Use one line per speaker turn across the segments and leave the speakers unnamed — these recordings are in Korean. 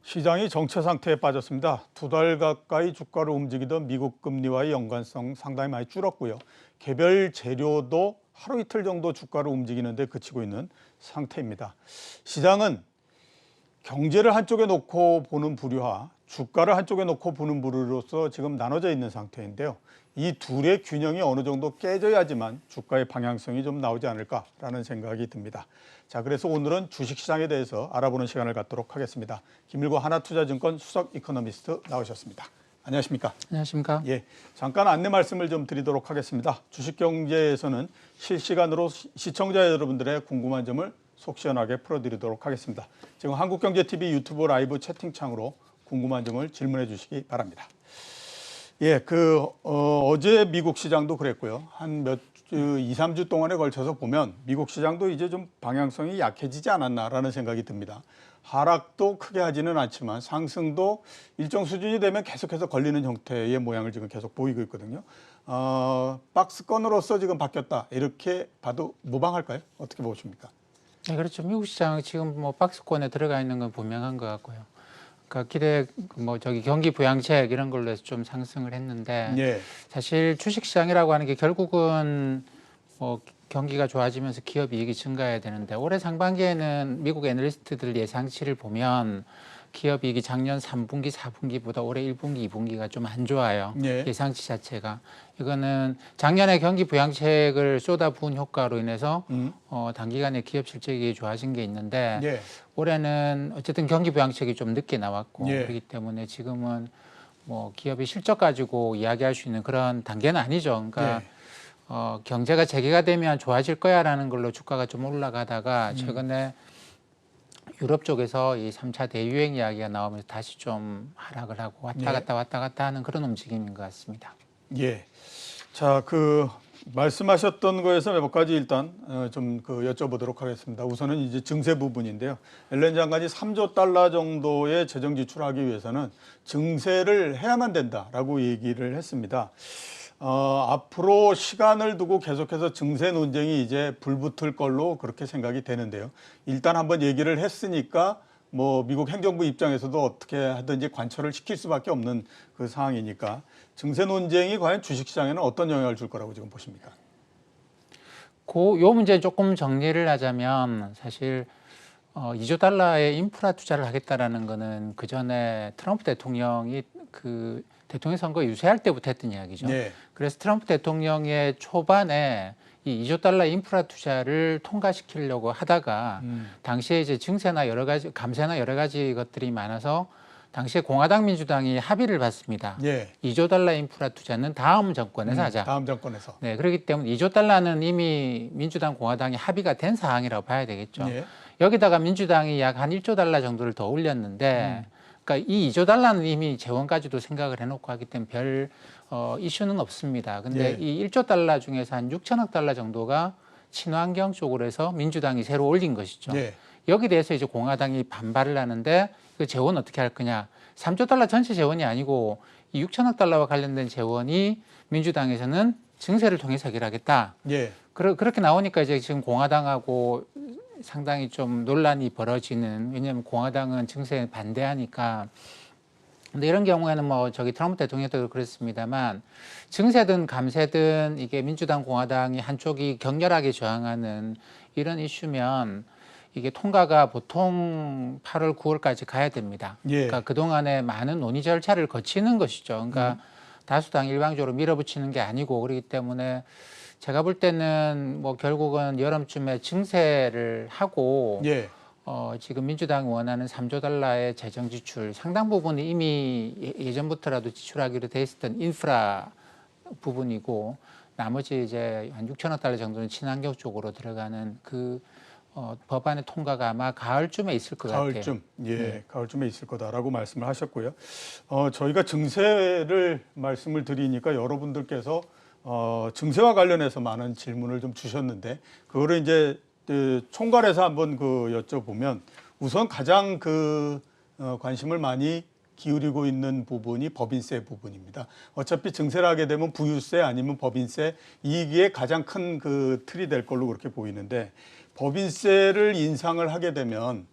시장이 정체 상태에 빠졌습니다. 2달 가까이 주가를 움직이던 미국 금리와의 연관성 상당히 많이 줄었고요. 개별 재료도 하루 이틀 정도 주가를 움직이는 데 그치고 있는 상태입니다. 시장은 경제를 한쪽에 놓고 보는 부류와 주가를 한쪽에 놓고 보는 부류로서 지금 나눠져 있는 상태인데요. 이 둘의 균형이 어느 정도 깨져야지만 주가의 방향성이 좀 나오지 않을까라는 생각이 듭니다. 자, 그래서 오늘은 주식시장에 대해서 알아보는 시간을 갖도록 하겠습니다. 김일구 하나투자증권 수석 이코노미스트 나오셨습니다. 안녕하십니까?
안녕하십니까?
예, 잠깐 안내 말씀을 좀 드리도록 하겠습니다. 주식경제에서는 실시간으로 시청자 여러분들의 궁금한 점을 속 시원하게 풀어드리도록 하겠습니다. 지금 한국경제TV 유튜브 라이브 채팅창으로 궁금한 점을 질문해 주시기 바랍니다. 예, 어제 미국 시장도 그랬고요. 한 2, 3주 동안에 걸쳐서 보면 미국 시장도 이제 좀 방향성이 약해지지 않았나라는 생각이 듭니다. 하락도 크게 하지는 않지만 상승도 일정 수준이 되면 계속해서 걸리는 형태의 모양을 지금 계속 보이고 있거든요. 박스권으로서 지금 바뀌었다. 이렇게 봐도 무방할까요? 어떻게 보십니까?
네, 그렇죠. 미국 시장 지금 뭐 박스권에 들어가 있는 건 분명한 것 같고요. 그러니까 경기 부양책 이런 걸로 해서 좀 상승을 했는데
예.
사실 주식 시장이라고 하는 게 결국은 뭐 경기가 좋아지면서 기업 이익이 증가해야 되는데 올해 상반기에는 미국 애널리스트들 예상치를 보면 기업 이익이 작년 3분기, 4분기보다 올해 1분기, 2분기가 좀 안 좋아요.
예.
예상치 자체가. 이거는 작년에 경기 부양책을 쏟아부은 효과로 인해서 단기간에 기업 실적이 좋아진 게 있는데
예.
올해는 어쨌든 경기 부양책이 좀 늦게 나왔고
예.
그렇기 때문에 지금은 뭐 기업의 실적 가지고 이야기할 수 있는 그런 단계는 아니죠. 그러니까
예.
경제가 재개가 되면 좋아질 거야라는 걸로 주가가 좀 올라가다가 최근에 유럽 쪽에서 이 3차 대유행 이야기가 나오면서 다시 좀 하락을 하고 왔다 갔다 하는 그런 움직임인 것 같습니다.
예. 자, 말씀하셨던 거에서 몇 가지 일단 좀 여쭤보도록 하겠습니다. 우선은 이제 증세 부분인데요. 옐렌 장관이 3조 달러 정도의 재정 지출하기 위해서는 증세를 해야만 된다라고 얘기를 했습니다. 앞으로 시간을 두고 계속해서 증세 논쟁이 이제 불붙을 걸로 그렇게 생각이 되는데요. 일단 한번 얘기를 했으니까 뭐 미국 행정부 입장에서도 어떻게 하든지 관철을 시킬 수밖에 없는 그 상황이니까 증세 논쟁이 과연 주식시장에는 어떤 영향을 줄 거라고 지금 보십니까?
요 문제 조금 정리를 하자면 사실 2조 달러의 인프라 투자를 하겠다라는 거는 그 전에 트럼프 대통령이 그 대통령 선거 유세할 때부터 했던 이야기죠.
네.
그래서 트럼프 대통령의 초반에 이 2조 달러 인프라 투자를 통과시키려고 하다가 당시에 이제 증세나 여러 가지 감세나 여러 가지 것들이 많아서 당시에 공화당 민주당이 합의를 봤습니다.
예.
2조 달러 인프라 투자는 다음 정권에서 하자.
다음 정권에서.
네, 그렇기 때문에 2조 달러는 이미 민주당 공화당이 합의가 된 사항이라고 봐야 되겠죠.
예.
여기다가 민주당이 약 한 1조 달러 정도를 더 올렸는데 그러니까 이 2조 달러는 이미 재원까지도 생각을 해놓고 하기 때문에 별 이슈는 없습니다. 근데 이 1조 달러 중에서 한 6천억 달러 정도가 친환경 쪽으로 해서 민주당이 새로 올린 것이죠. 여기 대해서 이제 공화당이 반발을 하는데 그 재원 어떻게 할 거냐. 3조 달러 전체 재원이 아니고 이 6천억 달러와 관련된 재원이 민주당에서는 증세를 통해서 해결하겠다. 그렇게 나오니까 이제 지금 공화당하고 상당히 좀 논란이 벌어지는, 왜냐하면 공화당은 증세에 반대하니까. 근데 이런 경우에는 뭐 트럼프 대통령도 그랬습니다만 증세든 감세든 이게 민주당 공화당이 한쪽이 격렬하게 저항하는 이런 이슈면 이게 통과가 보통 8월 9월까지 가야 됩니다. 그러니까 그동안에 많은 논의 절차를 거치는 것이죠. 그러니까 다수당 일방적으로 밀어붙이는 게 아니고, 그렇기 때문에 제가 볼 때는 뭐 결국은 여름쯤에 증세를 하고 지금 민주당이 원하는 3조 달러의 재정 지출 상당 부분이 이미 예전부터라도 지출하기로 돼 있었던 인프라 부분이고, 나머지 이제 한 6천억 달러 정도는 친환경 쪽으로 들어가는 법안의 통과가 아마 가을쯤에 있을 것 같아요.
가을쯤, 가을쯤에 있을 거다라고 말씀을 하셨고요. 저희가 증세를 말씀을 드리니까 여러분들께서 증세와 관련해서 많은 질문을 좀 주셨는데, 그거를 이제 총괄해서 한번 여쭤보면, 우선 가장 관심을 많이 기울이고 있는 부분이 법인세 부분입니다. 어차피 증세를 하게 되면 부유세 아니면 법인세, 이게 가장 큰 틀이 될 걸로 그렇게 보이는데, 법인세를 인상을 하게 되면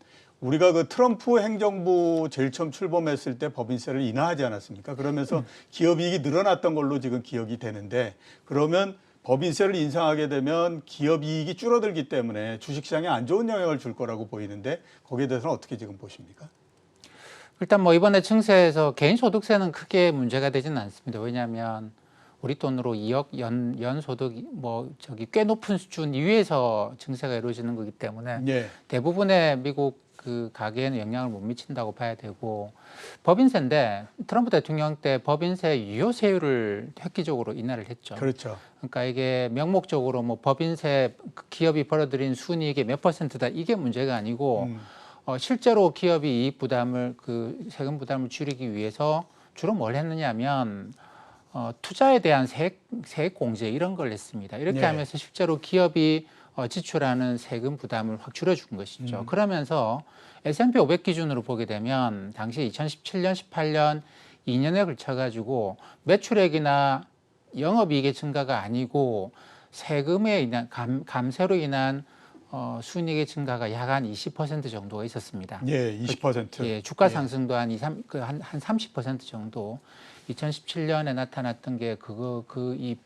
우리가 그 트럼프 행정부 제일 처음 출범했을 때 법인세를 인하하지 않았습니까? 그러면서 기업이익이 늘어났던 걸로 지금 기억이 되는데, 그러면 법인세를 인상하게 되면 기업이익이 줄어들기 때문에 주식시장에 안 좋은 영향을 줄 거라고 보이는데, 거기에 대해서는 어떻게 지금 보십니까?
일단 뭐 이번에 증세에서 개인소득세는 크게 문제가 되지는 않습니다. 왜냐하면 우리 돈으로 2억 연소득 뭐 저기 꽤 높은 수준 이외에서 증세가 이루어지는 거기 때문에
예.
대부분의 미국 그 가계에는 영향을 못 미친다고 봐야 되고, 법인세인데 트럼프 대통령 때 법인세 유효세율을 획기적으로 인하를 했죠.
그렇죠.
그러니까 이게 명목적으로 뭐 법인세 기업이 벌어들인 순이익의 몇 퍼센트다 이게 문제가 아니고 실제로 기업이 이익 부담을 그 세금 부담을 줄이기 위해서 주로 뭘 했느냐면 투자에 대한 세액 공제 이런 걸 했습니다. 이렇게
네.
하면서 실제로 기업이 지출하는 세금 부담을 확 줄여준 것이죠. 그러면서 S&P 500 기준으로 보게 되면 당시 2017년, 18년 2년에 걸쳐가지고 매출액이나 영업이익의 증가가 아니고 세금에 인한 감세로 인한 순이익의 증가가 약 한 20% 정도가 있었습니다.
예, 20%.
예, 주가 상승도 한 30% 정도 2017년에 나타났던 게 이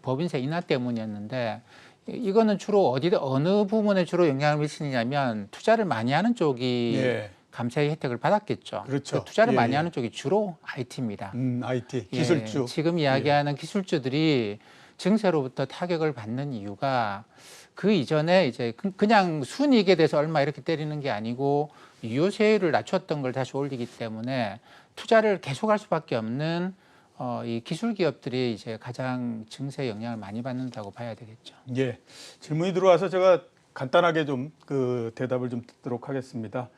법인세 인하 때문이었는데, 이거는 주로 어느 부분에 주로 영향을 미치느냐면 투자를 많이 하는 쪽이
예.
감세의 혜택을 받았겠죠.
그렇죠.
그 투자를
예,
많이
예.
하는 쪽이 주로 IT입니다.
IT, 기술주.
예, 지금 이야기하는 기술주들이 증세로부터 타격을 받는 이유가 그 이전에 이제 그냥 순이익에 대해서 얼마 이렇게 때리는 게 아니고 유효세율을 낮췄던 걸 다시 올리기 때문에 투자를 계속할 수밖에 없는 이 기술 기업들이 이제 가장 증세 영향을 많이 받는다고 봐야 되겠죠.
예. 질문이 들어와서 제가 간단하게 좀 그 대답을 좀 듣도록 하겠습니다.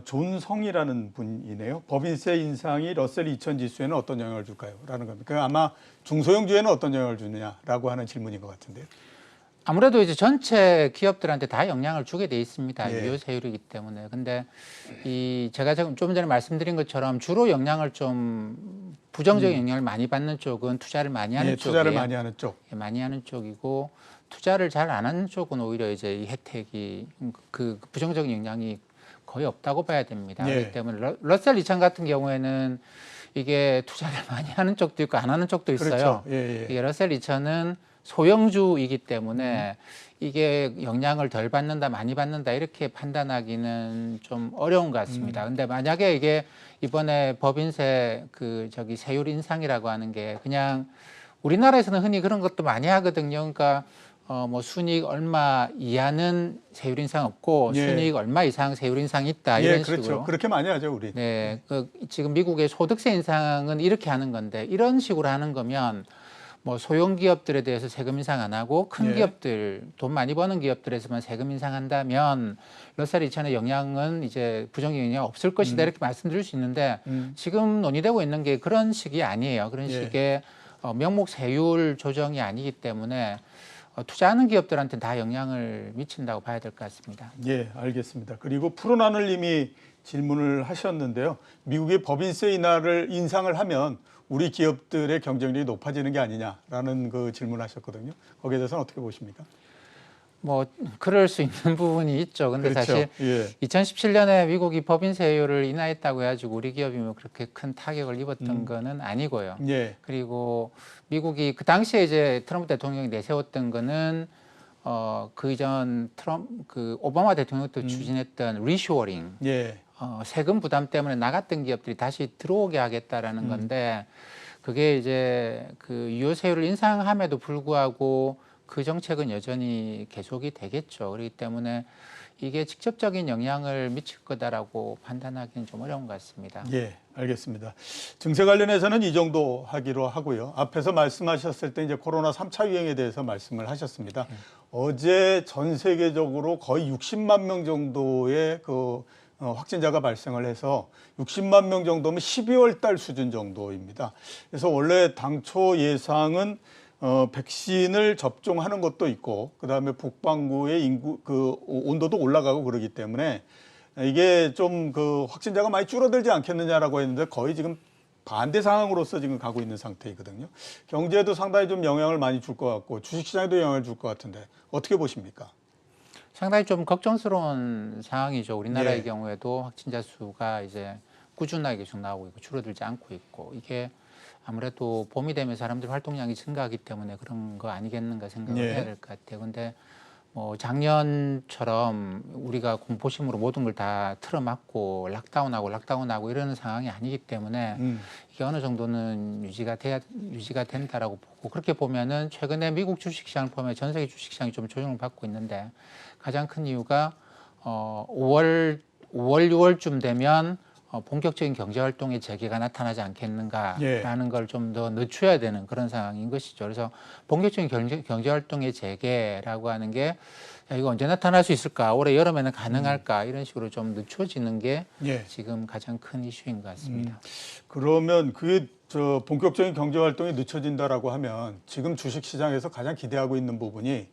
존성이라는 분이네요. 법인세 인상이 러셀 2000 지수에는 어떤 영향을 줄까요? 라는 겁니다. 그 아마 중소형주에는 어떤 영향을 주느냐라고 하는 질문인 것 같은데요.
아무래도 이제 전체 기업들한테 다 영향을 주게 돼 있습니다.
예.
유효세율이기 때문에. 근데 제가 좀 전에 말씀드린 것처럼 주로 영향을 좀 부정적인 영향을 많이 받는 쪽은 투자를 많이 하는 쪽이에요.
투자를 많이 하는 쪽.
예, 많이 하는 쪽이고, 투자를 잘 안 하는 쪽은 오히려 이제 이 혜택이 그 부정적인 영향이 거의 없다고 봐야 됩니다.
예.
그렇기 때문에 러셀 2000 같은 경우에는 이게 투자를 많이 하는 쪽도 있고 안 하는 쪽도 있어요.
그렇죠. 예, 예.
이게 러셀 2000은 소형주이기 때문에 이게 영향을 덜 받는다, 많이 받는다 이렇게 판단하기는 좀 어려운 것 같습니다. 근데 만약에 이게 이번에 법인세 세율 인상이라고 하는 게 그냥 우리나라에서는 흔히 그런 것도 많이 하거든요. 그러니까 뭐 순이익 얼마 이하는 세율 인상 없고
예.
순이익 얼마 이상 세율 인상이 있다
예,
이런
그렇죠.
식으로.
그렇게 많이 하죠, 우리.
네, 지금 미국의 소득세 인상은 이렇게 하는 건데, 이런 식으로 하는 거면 뭐 소형 기업들에 대해서 세금 인상 안 하고 큰
예.
기업들, 돈 많이 버는 기업들에서만 세금 인상한다면 러셀 2000의 영향은 이제 부정적인 영향 없을 것이다 이렇게 말씀드릴 수 있는데, 지금 논의되고 있는 게 그런 식이 아니에요. 그런
예.
식의 명목 세율 조정이 아니기 때문에 투자하는 기업들한테는 다 영향을 미친다고 봐야 될 것 같습니다.
예, 알겠습니다. 그리고 푸른하늘님이 질문을 하셨는데요. 미국의 법인세 인상을 하면 우리 기업들의 경쟁력이 높아지는 게 아니냐라는 그 질문하셨거든요. 거기에 대해서는 어떻게 보십니까?
뭐 그럴 수 있는 부분이 있죠. 근데
그렇죠.
사실
예.
2017년에 미국이 법인세율을 인하했다고 해가지고 우리 기업이 뭐 그렇게 큰 타격을 입었던 거는 아니고요.
예.
그리고 미국이 그 당시에 이제 트럼프 대통령이 내세웠던 거는 그 이전 오바마 대통령도 추진했던 리쇼어링,
예.
세금 부담 때문에 나갔던 기업들이 다시 들어오게 하겠다라는 건데, 그게 이제 그 유효세율을 인상함에도 불구하고 그 정책은 여전히 계속이 되겠죠. 그렇기 때문에 이게 직접적인 영향을 미칠 거다라고 판단하기는 좀 어려운 것 같습니다.
예, 알겠습니다. 증세 관련해서는 이 정도 하기로 하고요. 앞에서 말씀하셨을 때 이제 코로나 3차 유행에 대해서 말씀을 하셨습니다. 어제 전 세계적으로 거의 60만 명 정도의 확진자가 발생을 해서 60만 명 정도면 12월 달 수준 정도입니다. 그래서 원래 당초 예상은 백신을 접종하는 것도 있고, 그 다음에 북반구의 온도도 올라가고 그러기 때문에 이게 좀 확진자가 많이 줄어들지 않겠느냐라고 했는데 거의 지금 반대 상황으로서 지금 가고 있는 상태이거든요. 경제에도 상당히 좀 영향을 많이 줄 것 같고 주식시장에도 영향을 줄 것 같은데 어떻게 보십니까?
상당히 좀 걱정스러운 상황이죠. 우리나라의
예.
경우에도 확진자 수가 이제 꾸준하게 계속 나오고 있고 줄어들지 않고 있고 이게 아무래도 봄이 되면 사람들 활동량이 증가하기 때문에 그런 거 아니겠는가 생각을
예.
해야 될 것 같아요. 근데 뭐 작년처럼 우리가 공포심으로 모든 걸 다 틀어막고 락다운하고 이러는 상황이 아니기 때문에 이게 어느 정도는 유지가 된다라고 보고 그렇게 보면은 최근에 미국 주식시장을 보면 전 세계 주식시장이 좀 조정을 받고 있는데 가장 큰 이유가 5월 6월쯤 되면 본격적인 경제 활동의 재개가 나타나지 않겠는가라는
예.
걸 좀 더 늦춰야 되는 그런 상황인 것이죠. 그래서 본격적인 경제 활동의 재개라고 하는 게 야, 이거 언제 나타날 수 있을까? 올해 여름에는 가능할까? 이런 식으로 좀 늦춰지는 게
예.
지금 가장 큰 이슈인 것 같습니다.
그러면 그게 본격적인 경제 활동이 늦춰진다라고 하면 지금 주식 시장에서 가장 기대하고 있는 부분이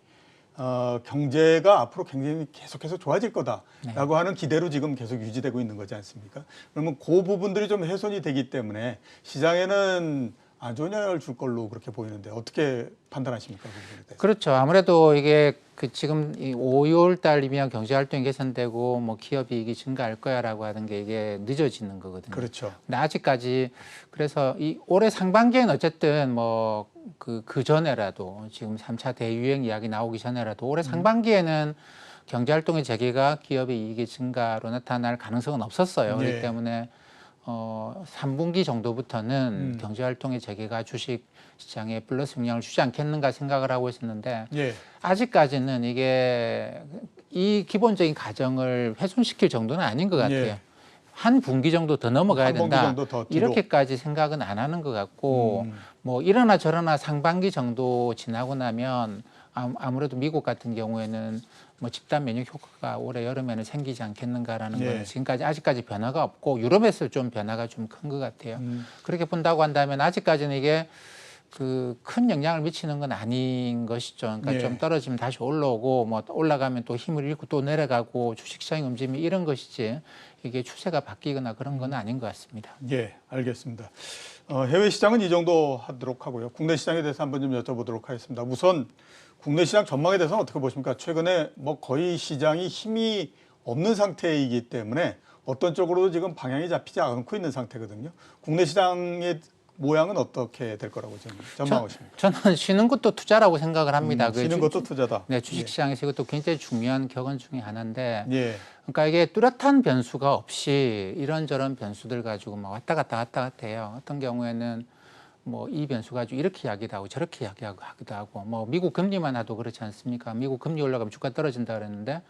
경제가 앞으로 굉장히 계속해서 좋아질 거다라고 하는 기대로 지금 계속 유지되고 있는 거지 않습니까? 그러면 그 부분들이 좀 훼손이 되기 때문에 시장에는 안 좋은 영향을 줄 걸로 그렇게 보이는데 어떻게 판단하십니까? 그 부분에 대해서?
그렇죠. 아무래도 이게 그 지금 이 5, 6월 달이면 경제 활동이 개선되고 뭐 기업 이익이 증가할 거야라고 하는 게 이게 늦어지는 거거든요.
그렇죠.
근데 아직까지 그래서 이 올해 상반기에는 어쨌든 뭐 그 전에라도 지금 3차 대유행 이야기 나오기 전에라도 올해 상반기에는 경제 활동의 재개가 기업의 이익의 증가로 나타날 가능성은 없었어요. 그렇기
예.
때문에 3분기 정도부터는 경제 활동의 재개가 주식 시장에 플러스 영향을 주지 않겠는가 생각을 하고 있었는데
예.
아직까지는 이게 이 기본적인 가정을 훼손시킬 정도는 아닌 것 같아요.
예.
한 분기 정도 더 넘어가야
한 분기
된다.
정도 더 뒤로.
이렇게까지 생각은 안 하는 것 같고 뭐 이러나 저러나 상반기 정도 지나고 나면 아무래도 미국 같은 경우에는 뭐 집단 면역 효과가 올해 여름에는 생기지 않겠는가라는
예.
건 지금까지 아직까지 변화가 없고 유럽에서 좀 변화가 좀 큰 것 같아요. 그렇게 본다고 한다면 아직까지는 이게 그 큰 영향을 미치는 건 아닌 것이죠. 그러니까
예.
좀 떨어지면 다시 올라오고 뭐 올라가면 또 힘을 잃고 또 내려가고 주식시장의 움직임이 이런 것이지 이게 추세가 바뀌거나 그런 건 아닌 것 같습니다.
예, 알겠습니다. 해외 시장은 이 정도 하도록 하고요. 국내 시장에 대해서 한번 좀 여쭤보도록 하겠습니다. 우선 국내 시장 전망에 대해서는 어떻게 보십니까? 최근에 뭐 거의 시장이 힘이 없는 상태이기 때문에 어떤 쪽으로도 지금 방향이 잡히지 않고 있는 상태거든요. 국내 시장의 모양은 어떻게 될 거라고 지금 전망하십니까?
저는 쉬는 것도 투자라고 생각을 합니다. 그
쉬는 것도 투자다.
네, 주식시장에서 이것도 굉장히 중요한 격언 중에 하나인데
예,
그러니까 이게 뚜렷한 변수가 없이 이런저런 변수들 가지고 막 왔다 갔다 해요. 어떤 경우에는 뭐 이 변수 가지고 이렇게 이야기도 하고 저렇게 이야기하기도 하고 뭐 미국 금리만 하도 그렇지 않습니까? 미국 금리 올라가면 주가 떨어진다 그랬는데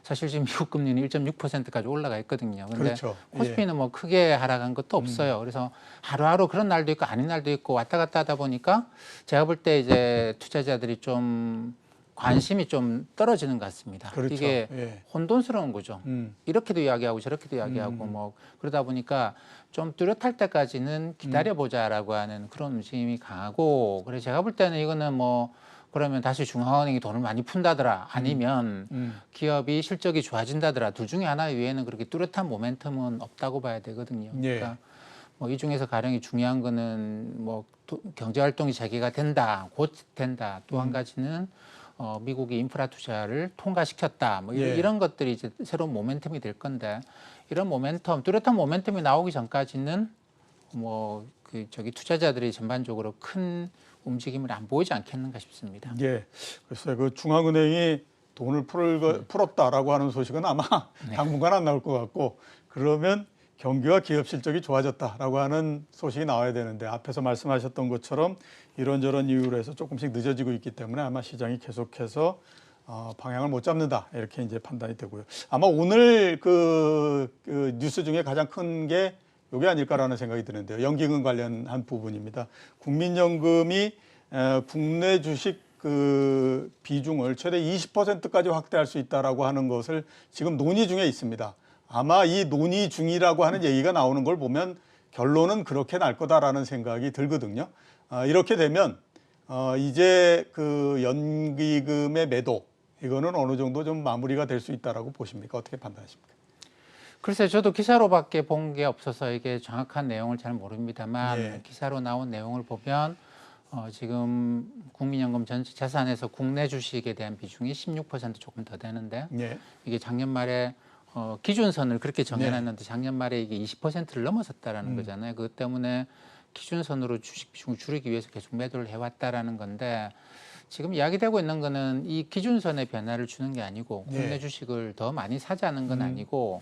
사실 지금 미국 금리는 1.6%까지 올라가 있거든요. 근데
그렇죠.
코스피는 뭐 크게 하락한 것도 없어요. 그래서 하루하루 그런 날도 있고 아닌 날도 있고 왔다 갔다 하다 보니까 제가 볼 때 이제 투자자들이 좀 관심이 좀 떨어지는 것 같습니다.
그렇죠.
이게
예.
혼돈스러운 거죠. 이렇게도 이야기하고 저렇게도 이야기하고 뭐 그러다 보니까 좀 뚜렷할 때까지는 기다려보자라고 하는 그런 움직임이 강하고 그래서 제가 볼 때는 이거는 뭐 그러면 다시 중앙은행이 돈을 많이 푼다더라 아니면 기업이 실적이 좋아진다더라 둘 중에 하나 외에는 그렇게 뚜렷한 모멘텀은 없다고 봐야 되거든요.
예.
그러니까 뭐 이 중에서 가령이 중요한 거는 뭐 경제 활동이 재개가 된다, 곧 된다. 또 한 가지는 미국이 인프라 투자를 통과시켰다. 뭐
예.
이런 것들이 이제 새로운 모멘텀이 될 건데 이런 모멘텀, 뚜렷한 모멘텀이 나오기 전까지는 뭐 투자자들이 전반적으로 큰 움직임을 안 보이지 않겠는가 싶습니다.
예. 글쎄 그 중앙은행이 돈을 풀었다라고 하는 소식은 아마 당분간 안 나올 것 같고 그러면 경기와 기업 실적이 좋아졌다라고 하는 소식이 나와야 되는데 앞에서 말씀하셨던 것처럼 이런저런 이유로 해서 조금씩 늦어지고 있기 때문에 아마 시장이 계속해서 방향을 못 잡는다 이렇게 이제 판단이 되고요. 아마 오늘 그 뉴스 중에 가장 큰 게 이게 아닐까라는 생각이 드는데요. 연기금 관련한 부분입니다. 국민연금이 국내 주식 그 비중을 최대 20%까지 확대할 수 있다라고 하는 것을 지금 논의 중에 있습니다. 아마 이 논의 중이라고 하는 얘기가 나오는 걸 보면 결론은 그렇게 날 거다라는 생각이 들거든요. 이렇게 되면 이제 그 연기금의 매도 이거는 어느 정도 좀 마무리가 될 수 있다라고 보십니까? 어떻게 판단하십니까?
글쎄 저도 기사로밖에 본 게 없어서 이게 정확한 내용을 잘 모릅니다만
예.
기사로 나온 내용을 보면 지금 국민연금 전체 자산에서 국내 주식에 대한 비중이 16% 조금 더 되는데
예.
이게 작년 말에 기준선을 그렇게 정해놨는데 작년 말에 이게 20%를 넘어섰다라는 거잖아요. 그것 때문에 기준선으로 주식 비중을 줄이기 위해서 계속 매도를 해왔다라는 건데 지금 이야기되고 있는 거는 이 기준선의 변화를 주는 게 아니고 국내
네.
주식을 더 많이 사자는 건 아니고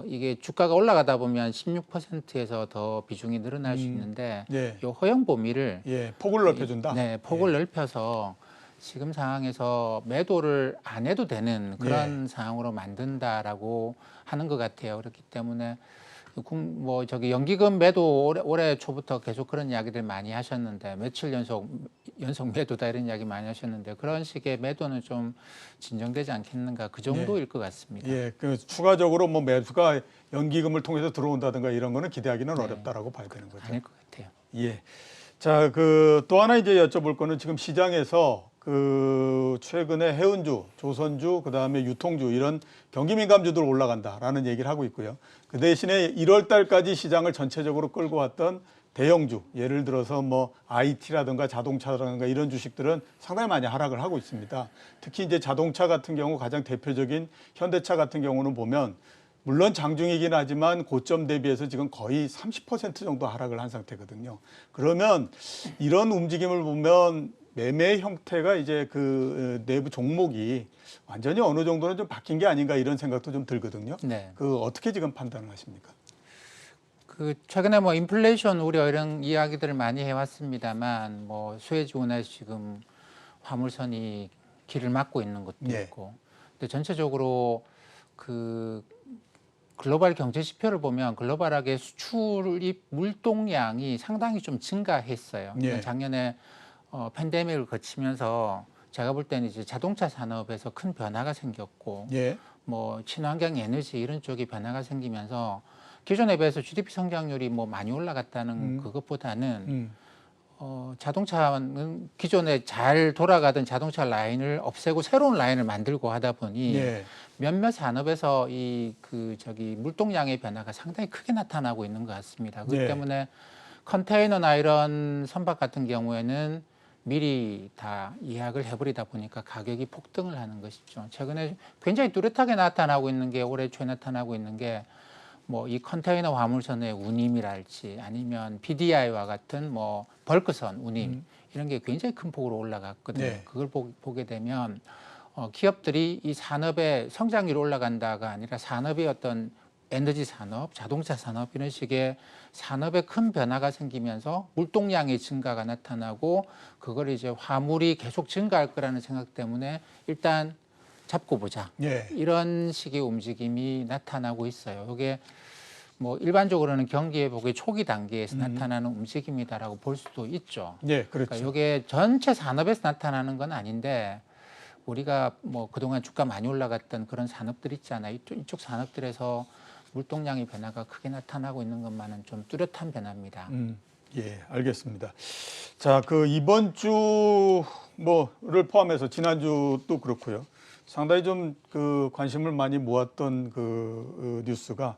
이게 주가가 올라가다 보면 16%에서 더 비중이 늘어날 수 있는데
예.
이 허용 범위를
예. 폭을 넓혀준다.
네, 폭을 넓혀서 지금 상황에서 매도를 안 해도 되는 그런 상황으로 만든다라고 하는 것 같아요. 그렇기 때문에 뭐 저기 연기금 매도 올해 초부터 계속 그런 이야기들 많이 하셨는데 며칠 연속 매도다 이런 이야기 많이 하셨는데 그런 식의 매도는 좀 진정되지 않겠는가 그 정도일 것 같습니다.
예. 그 추가적으로 뭐 매수가 연기금을 통해서 들어온다든가 이런 거는 기대하기는 어렵다라고 봐야 되는 거죠.
아닐 것 같아요.
예. 자, 그 또 하나 이제 여쭤볼 거는 지금 시장에서 그 최근에 해운주, 조선주, 그다음에 유통주 이런 경기 민감주들 올라간다라는 얘기를 하고 있고요. 그 대신에 1월 달까지 시장을 전체적으로 끌고 왔던 대형주, 예를 들어서 뭐 IT라든가 자동차라든가 이런 주식들은 상당히 많이 하락을 하고 있습니다. 특히 이제 자동차 같은 경우 가장 대표적인 현대차 같은 경우는 보면 물론 장중이긴 하지만 고점 대비해서 지금 거의 30% 정도 하락을 한 상태거든요. 그러면 이런 움직임을 보면 매매 형태가 이제 그 내부 종목이 완전히 어느 정도는 좀 바뀐 게 아닌가 이런 생각도 좀 들거든요.
네.
그 어떻게 지금 판단을 하십니까?
그 최근에 뭐 인플레이션 우려 이런 이야기들을 많이 해왔습니다만 뭐 수혜지 운하에서 지금 화물선이 길을 막고 있는 것도
예.
있고, 근데 전체적으로 그 글로벌 경제 지표를 보면 글로벌하게 수출입 물동량이 상당히 좀 증가했어요.
예.
작년에 팬데믹을 거치면서 제가 볼 때는 이제 자동차 산업에서 큰 변화가 생겼고,
예.
뭐 친환경 에너지 이런 쪽이 변화가 생기면서 기존에 비해서 GDP 성장률이 뭐 많이 올라갔다는 그것보다는 자동차는 기존에 잘 돌아가던 자동차 라인을 없애고 새로운 라인을 만들고 하다 보니
예.
몇몇 산업에서 이 그 저기 물동량의 변화가 상당히 크게 나타나고 있는 것 같습니다. 그렇기
네.
때문에 컨테이너나 이런 선박 같은 경우에는 미리 다 예약을 해버리다 보니까 가격이 폭등을 하는 것이죠. 최근에 굉장히 뚜렷하게 나타나고 있는 게 올해 초에 나타나고 있는 게 뭐 이 컨테이너 화물선의 운임이랄지 아니면 PDI와 같은 뭐 벌크선 운임 이런 게 굉장히 큰 폭으로 올라갔거든요.
네.
그걸 보게 되면 기업들이 이 산업의 성장률이 올라간다가 아니라 산업의 어떤 에너지 산업, 자동차 산업 이런 식의 산업에 큰 변화가 생기면서 물동량의 증가가 나타나고 그걸 이제 화물이 계속 증가할 거라는 생각 때문에 일단 잡고 보자.
예.
이런 식의 움직임이 나타나고 있어요. 이게 뭐 일반적으로는 경기 회복의 초기 단계에서 나타나는 움직임이다라고 볼 수도 있죠.
예. 그렇죠.
그러니까 이게 전체 산업에서 나타나는 건 아닌데 우리가 뭐 그동안 주가 많이 올라갔던 그런 산업들 있잖아요. 이쪽 산업들에서 물동량의 변화가 크게 나타나고 있는 것만은 좀 뚜렷한 변화입니다.
예, 알겠습니다. 자, 그 이번 주 뭐를 포함해서 지난주도 그렇고요. 상당히 좀 그 관심을 많이 모았던 그 뉴스가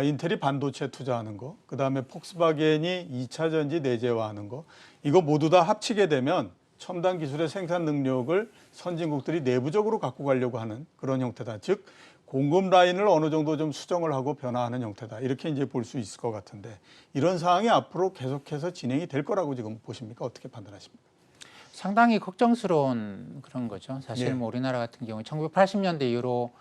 인텔이 반도체 투자하는 거, 그다음에 폭스바겐이 2차 전지 내재화하는 거, 이거 모두 다 합치게 되면 첨단 기술의 생산 능력을 선진국들이 내부적으로 갖고 가려고 하는 그런 형태다. 즉 공급 라인을 어느 정도 좀 수정을 하고 변화하는 형태다. 이렇게 이제 볼 수 있을 것 같은데 이런 상황이 앞으로 계속해서 진행이 될 거라고 지금 보십니까? 어떻게 판단하십니까?
상당히 걱정스러운 그런 거죠. 사실
예.
뭐 우리나라 같은 경우에 1980년대 이후로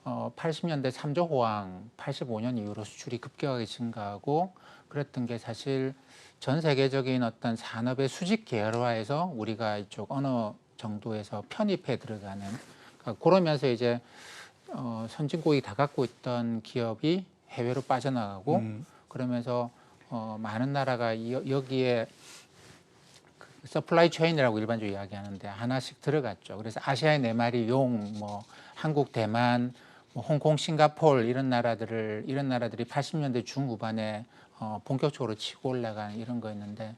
80년대 3조 호황, 85년 이후로 수출이 급격하게 증가하고 그랬던 게 사실 전 세계적인 어떤 산업의 수직 계열화에서 우리가 이쪽 어느 정도에서 편입해 들어가는 그러니까 그러면서 이제 선진국이 다 갖고 있던 기업이 해외로 빠져나가고 그러면서 많은 나라가 여기에 그 서플라이 체인이라고 일반적으로 이야기하는데 하나씩 들어갔죠. 그래서 아시아의 네 마리 용, 뭐 한국, 대만, 뭐 홍콩, 싱가포르 이런 나라들이 80년대 중후반에 본격적으로 치고 올라간 이런 거였는데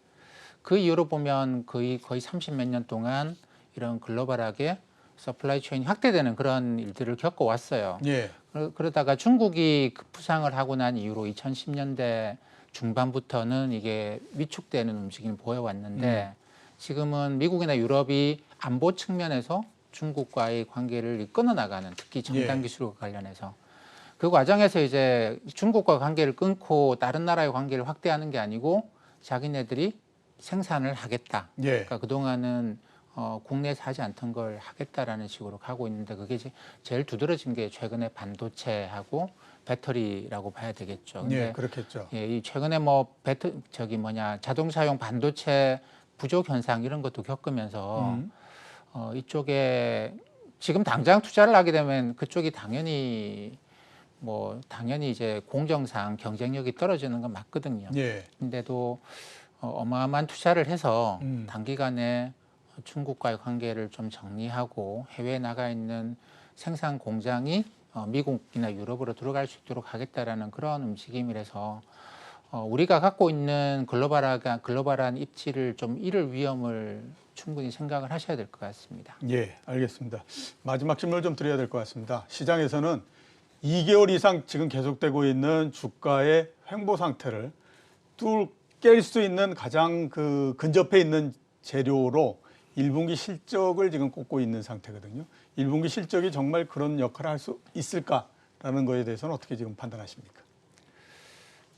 그 이후로 보면 거의 30몇 년 동안 이런 글로벌하게 서플라이 체인이 확대되는 그런 일들을 겪어왔어요.
예.
그러다가 중국이 급부상을 하고 난 이후로 2010년대 중반부터는 이게 위축되는 움직임을 보여왔는데 지금은 미국이나 유럽이 안보 측면에서 중국과의 관계를 끊어나가는, 특히 첨단 기술과 관련해서 그 과정에서 이제 중국과 관계를 끊고 다른 나라의 관계를 확대하는 게 아니고 자기네들이 생산을 하겠다. 그러니까 그동안은 국내에서 하지 않던 걸 하겠다라는 식으로 가고 있는데 그게 제일 두드러진 게 최근에 반도체하고 배터리라고 봐야 되겠죠. 근데
그렇겠죠.
예, 이 최근에 뭐 자동차용 반도체 부족 현상 이런 것도 겪으면서 이쪽에 지금 당장 투자를 하게 되면 그쪽이 당연히 이제 공정상 경쟁력이 떨어지는 건 맞거든요. 근데도 어마어마한 투자를 해서 단기간에 중국과의 관계를 좀 정리하고 해외에 나가 있는 생산 공장이 미국이나 유럽으로 들어갈 수 있도록 하겠다라는 그런 움직임이라서 우리가 갖고 있는 글로벌한 입지를 좀 잃을 위험을 충분히 생각을 하셔야 될 것 같습니다.
예, 알겠습니다. 마지막 질문을 좀 드려야 될 것 같습니다. 시장에서는 2개월 이상 지금 계속되고 있는 주가의 횡보 상태를 깰 수 있는 가장 근접해 있는 재료로 1분기 실적을 지금 꼽고 있는 상태거든요. 1분기 실적이 정말 그런 역할을 할 수 있을까라는 거에 대해서는 어떻게 지금 판단하십니까?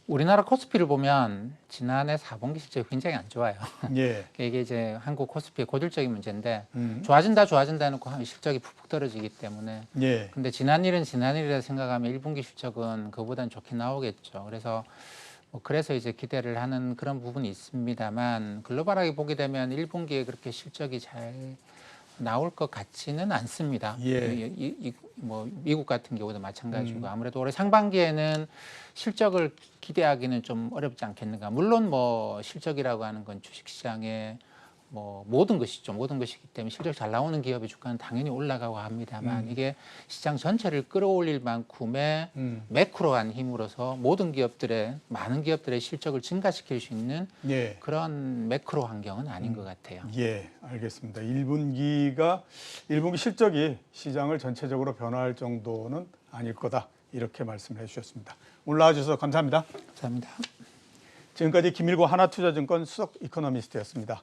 우리나라 코스피를 보면 지난해 4분기 실적이 굉장히 안 좋아요.
예.
이게 이제 한국 코스피의 고질적인 문제인데 좋아진다 해놓고 실적이 푹푹 떨어지기 때문에. 근데 지난 일은 지난 일이라 생각하면 1분기 실적은 그보다는 좋게 나오겠죠. 그래서 이제 기대를 하는 그런 부분이 있습니다만 글로벌하게 보게 되면 1분기에 그렇게 실적이 잘 나올 것 같지는 않습니다. 미국 같은 경우도 마찬가지고 아무래도 올해 상반기에는 실적을 기대하기는 좀 어렵지 않겠는가. 물론 실적이라고 하는 건 주식시장에 모든 것이죠. 모든 것이기 때문에 실적 잘 나오는 기업의 주가는 당연히 올라가고 합니다만 이게 시장 전체를 끌어올릴 만큼의 매크로한 힘으로서 많은 기업들의 실적을 증가시킬 수 있는 그런 매크로 환경은 아닌 것 같아요.
예, 알겠습니다. 1분기 실적이 시장을 전체적으로 변화할 정도는 아닐 거다. 이렇게 말씀을 해주셨습니다. 오늘 나와주셔서 감사합니다.
감사합니다.
지금까지 김일구 하나투자증권 수석 이코노미스트였습니다.